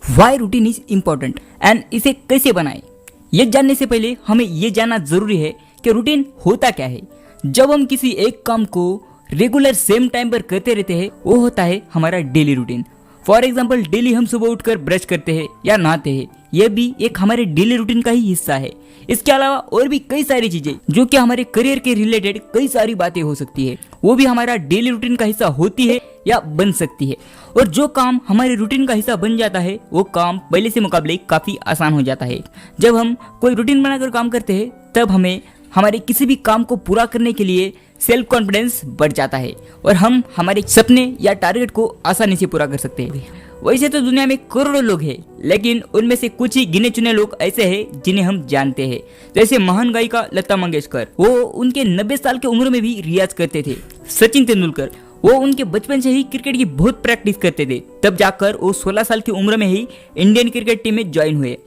Why routine is important and इसे कैसे बनाएं। ये जानने से पहले हमें ये जानना जरूरी है कि रूटीन होता क्या है। जब हम किसी एक काम को रेगुलर सेम टाइम पर करते रहते हैं वो होता है हमारा daily routine. For example daily हम सुबह उठकर ब्रश करते हैं या नहाते हैं, यह भी एक हमारे डेली रूटीन का ही हिस्सा है। इसके अलावा और भी कई सारी चीजें जो कि हमारे करियर के रिलेटेड कई सारी बातें हो सकती है, वो भी हमारा डेली रूटीन का हिस्सा होती है या बन सकती है। और जो काम हमारे रूटीन का हिस्सा बन जाता है वो काम पहले से मुकाबले काफी आसान हो जाता है। जब हम कोई रूटीन बनाकर काम करते हैं तब हमें हमारे किसी भी काम को पूरा करने के लिए सेल्फ कॉन्फिडेंस बढ़ जाता है और हम हमारे सपने या टारगेट को आसानी से पूरा कर सकते हैं। वैसे तो दुनिया में करोड़ों लोग हैं, लेकिन उनमें से कुछ ही गिने चुने लोग ऐसे हैं जिन्हें हम जानते हैं। जैसे महान गायिका लता मंगेशकर, वो उनके 90 साल की उम्र में भी रियाज करते थे। सचिन तेंदुलकर, वो उनके बचपन से ही क्रिकेट की बहुत प्रैक्टिस करते थे, तब जाकर वो 16 साल की उम्र में ही इंडियन क्रिकेट टीम में ज्वाइन हुए।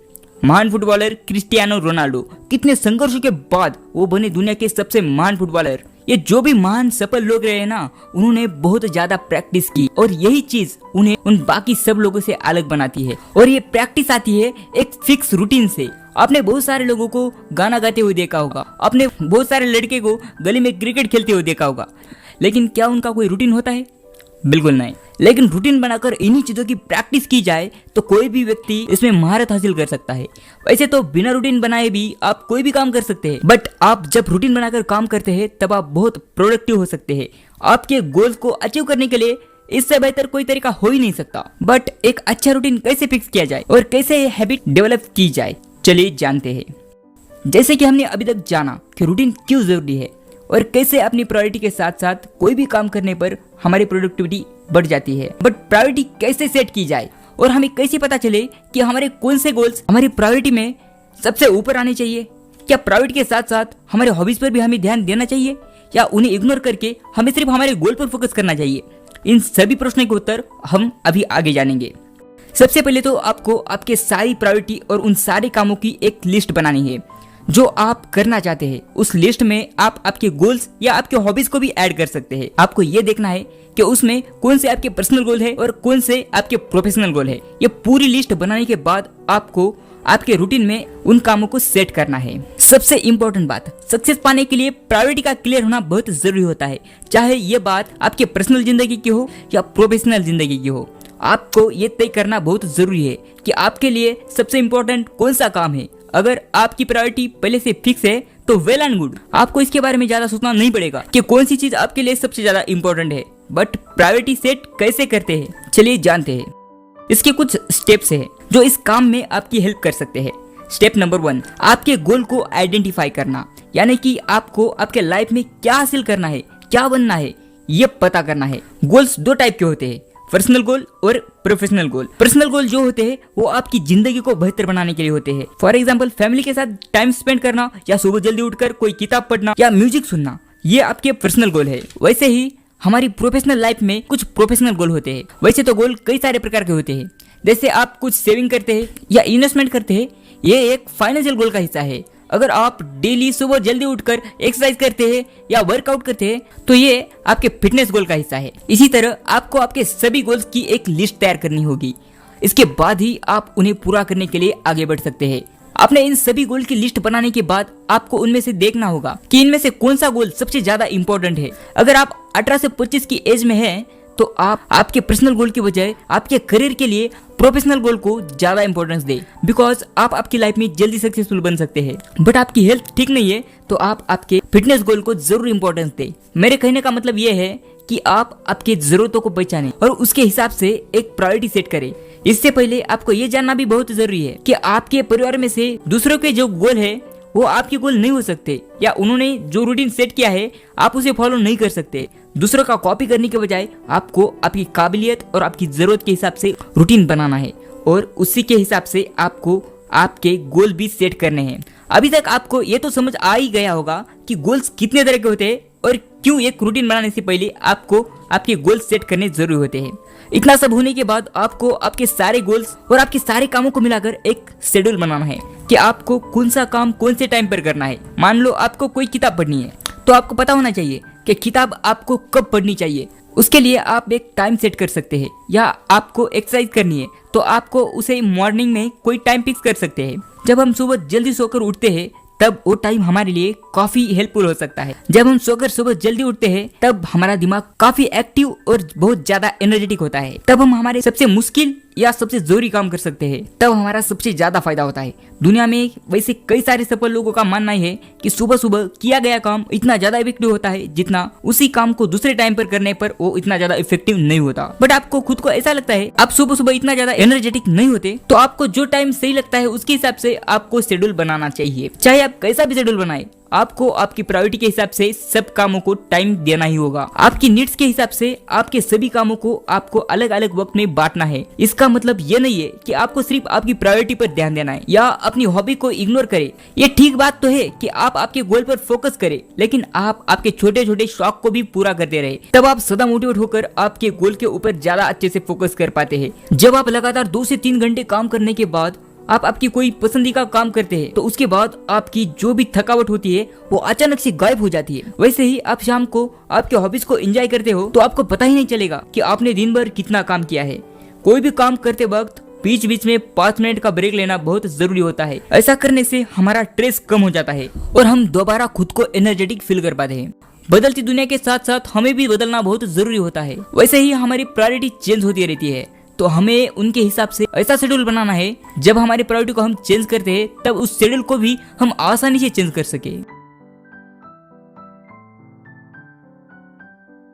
महान फुटबॉलर क्रिस्टियानो रोनाल्डो, कितने संघर्षों के बाद वो बने दुनिया के सबसे महान फुटबॉलर। ये जो भी महान सफल लोग रहे ना, उन्होंने बहुत ज्यादा प्रैक्टिस की और यही चीज उन्हें उन बाकी सब लोगों से अलग बनाती है। और ये प्रैक्टिस आती है एक फिक्स रूटीन से। आपने बहुत सारे लोगों को गाना गाते हुए देखा होगा, आपने बहुत सारे लड़के को गली में क्रिकेट खेलते हुए देखा होगा, लेकिन क्या उनका कोई रूटीन होता है? बिल्कुल नहीं। लेकिन रूटीन बनाकर इन्हीं चीजों की प्रैक्टिस की जाए तो कोई भी व्यक्ति इसमें महारत हासिल कर सकता है। वैसे तो बिना रूटीन बनाए भी आप कोई भी काम कर सकते हैं, बट आप जब रूटीन बनाकर काम करते हैं तब आप बहुत प्रोडक्टिव हो सकते हैं। आपके गोल्स को अचीव करने के लिए इससे बेहतर कोई तरीका हो ही नहीं सकता। बट एक अच्छा रूटीन कैसे फिक्स किया जाए और कैसे ये हैबिट डेवलप की जाए, चलिए जानते हैं। जैसे कि हमने अभी तक जाना कि रूटीन क्यों जरूरी है और कैसे अपनी प्रायोरिटी के साथ साथ कोई भी काम करने पर हमारी प्रोडक्टिविटी बढ़ जाती है। बट प्रायोरिटी कैसे सेट की जाए और हमें कैसे पता चले कि हमारे कौन से गोल्स हमारी प्रायोरिटी में सबसे ऊपर आने चाहिए। क्या प्रायोरिटी के साथ साथ हमारे हॉबीज पर भी हमें ध्यान देना चाहिए या उन्हें इग्नोर करके हमें सिर्फ हमारे गोल पर फोकस करना चाहिए? इन सभी प्रश्नों के उत्तर हम अभी आगे जानेंगे। सबसे पहले तो आपको आपके सारी प्रायोरिटी और उन सारे कामों की एक लिस्ट बनानी है जो आप करना चाहते हैं। उस लिस्ट में आप आपके गोल्स या आपके हॉबीज को भी ऐड कर सकते हैं। आपको ये देखना है कि उसमें कौन से आपके पर्सनल गोल है और कौन से आपके प्रोफेशनल गोल है। ये पूरी लिस्ट बनाने के बाद आपको आपके रूटीन में उन कामों को सेट करना है। सबसे इम्पोर्टेंट बात, सक्सेस पाने के लिए प्रायोरिटी का क्लियर होना बहुत जरूरी होता है, चाहे ये बात आपके पर्सनल जिंदगी की हो या प्रोफेशनल जिंदगी की हो। आपको ये तय करना बहुत जरूरी है कि आपके लिए सबसे इम्पोर्टेंट कौन सा काम है। अगर आपकी प्रायोरिटी पहले से फिक्स है तो वेल एंड गुड, आपको इसके बारे में ज्यादा सोचना नहीं पड़ेगा कि कौन सी चीज आपके लिए सबसे ज्यादा इम्पोर्टेंट है। बट प्रायोरिटी सेट कैसे करते हैं, चलिए जानते हैं। इसके कुछ स्टेप्स हैं जो इस काम में आपकी हेल्प कर सकते हैं। स्टेप नंबर 1, आपके गोल को आइडेंटिफाई करना, यानी कि आपको आपके लाइफ में क्या हासिल करना है, क्या बनना है, ये पता करना है। गोल्स दो टाइप के होते हैं, पर्सनल गोल और प्रोफेशनल गोल। पर्सनल गोल जो होते हैं वो आपकी जिंदगी को बेहतर बनाने के लिए होते हैं। फॉर एग्जांपल फैमिली के साथ टाइम स्पेंड करना या सुबह जल्दी उठकर कोई किताब पढ़ना या म्यूजिक सुनना, ये आपके पर्सनल गोल है। वैसे ही हमारी प्रोफेशनल लाइफ में कुछ प्रोफेशनल गोल होते हैं। वैसे तो गोल कई सारे प्रकार के होते हैं, जैसे आप कुछ सेविंग करते हैं या इन्वेस्टमेंट करते हैं, ये एक फाइनेंशियल गोल का हिस्सा है। अगर आप डेली सुबह जल्दी उठकर एक्सरसाइज करते हैं या वर्कआउट करते हैं तो ये आपके फिटनेस गोल का हिस्सा है। इसी तरह आपको आपके सभी गोल्स की एक लिस्ट तैयार करनी होगी, इसके बाद ही आप उन्हें पूरा करने के लिए आगे बढ़ सकते हैं। आपने इन सभी गोल की लिस्ट बनाने के बाद आपको उनमें से देखना होगा कि इनमें से कौन सा गोल सबसे ज्यादा इंपॉर्टेंट है। अगर आप 18 से 25 की एज में हैं तो आप आपके पर्सनल गोल की बजाय आपके करियर के लिए प्रोफेशनल गोल को ज्यादा इंपॉर्टेंस दे, बिकॉज आप आपकी लाइफ में जल्दी सक्सेसफुल बन सकते हैं। बट आपकी हेल्थ ठीक नहीं है तो आप आपके फिटनेस गोल को जरूर इंपॉर्टेंस दे। मेरे कहने का मतलब ये है कि आप आपकी जरूरतों को पहचानें और उसके हिसाब से एक प्रायोरिटी सेट करें। इससे पहले आपको ये जानना भी बहुत जरूरी है कि आपके परिवार में से दूसरों के जो गोल है वो आपके गोल नहीं हो सकते, या उन्होंने जो रूटीन सेट किया है आप उसे फॉलो नहीं कर सकते। दूसरों का कॉपी करने के बजाय आपको आपकी काबिलियत और आपकी जरूरत के हिसाब से रूटीन बनाना है और उसी के हिसाब से आपको आपके गोल भी सेट करने हैं। अभी तक आपको ये तो समझ आ ही गया होगा कि गोल्स कितने तरह के होते हैं और क्यों एक रूटीन बनाने से पहले आपको आपके गोल्स सेट करने जरूरी होते हैं। इतना सब होने के बाद आपको आपके सारे गोल्स और आपके सारे कामों को मिलाकर एक शेड्यूल बनाना है कि आपको कौन सा काम कौन से टाइम पर करना है। मान लो आपको कोई किताब पढ़नी है तो आपको पता होना चाहिए कि किताब आपको कब पढ़नी चाहिए। उसके लिए आप एक टाइम सेट कर सकते हैं। या आपको एक्सरसाइज करनी है तो आपको उसे मॉर्निंग में कोई टाइम फिक्स कर सकते हैं। जब हम सुबह जल्दी सोकर उठते हैं तब वो टाइम हमारे लिए काफी हेल्पफुल हो सकता है। जब हम सोकर सुबह जल्दी उठते हैं तब हमारा दिमाग काफी एक्टिव और बहुत ज्यादा एनर्जेटिक होता है। तब हम हमारे सबसे मुश्किल या सबसे जरूरी काम कर सकते हैं। तब हमारा सबसे ज्यादा फायदा होता है। दुनिया में वैसे कई सारे सफल लोगों का मानना है कि सुबह सुबह किया गया काम इतना ज्यादा इफेक्टिव होता है जितना उसी काम को दूसरे टाइम पर करने पर वो इतना ज्यादा इफेक्टिव नहीं होता। बट आपको खुद को ऐसा लगता है आप सुबह सुबह इतना ज्यादा एनर्जेटिक नहीं होते, तो आपको जो टाइम सही लगता है उसके हिसाब से आपको शेड्यूल बनाना चाहिए। चाहे आप कैसा भी शेड्यूल बनाए, आपको आपकी प्रायोरिटी के हिसाब से सब कामों को टाइम देना ही होगा। आपकी नीड्स के हिसाब से आपके सभी कामों को आपको अलग अलग वक्त में बांटना है। इसका मतलब ये नहीं है कि आपको सिर्फ आपकी प्रायोरिटी पर ध्यान देना है या अपनी हॉबी को इग्नोर करें। ये ठीक बात तो है कि आप आपके गोल पर फोकस करें, लेकिन आप आपके छोटे छोटे शौक को भी पूरा करते रहे। तब आप सदा मोटिवेट होकर आपके गोल के ऊपर ज्यादा अच्छे से फोकस कर पाते हैं। जब आप लगातार 2 से 3 घंटे काम करने के बाद आप आपकी कोई पसंदीदा काम करते हैं तो उसके बाद आपकी जो भी थकावट होती है वो अचानक से गायब हो जाती है। वैसे ही आप शाम को आपके हॉबीज को एंजॉय करते हो तो आपको पता ही नहीं चलेगा कि आपने दिन भर कितना काम किया है। कोई भी काम करते वक्त बीच बीच में 5 मिनट का ब्रेक लेना बहुत जरूरी होता है। ऐसा करने से हमारा स्ट्रेस कम हो जाता है और हम दोबारा खुद को एनर्जेटिक फील कर पाते हैं। बदलती दुनिया के साथ साथ हमें भी बदलना बहुत जरूरी होता है। वैसे ही हमारी प्रायोरिटी चेंज होती रहती है, तो हमें उनके हिसाब से ऐसा शेड्यूल बनाना है जब हमारी प्रायोरिटी को हम चेंज करते हैं तब उस शेड्यूल को भी हम आसानी से चेंज कर सके।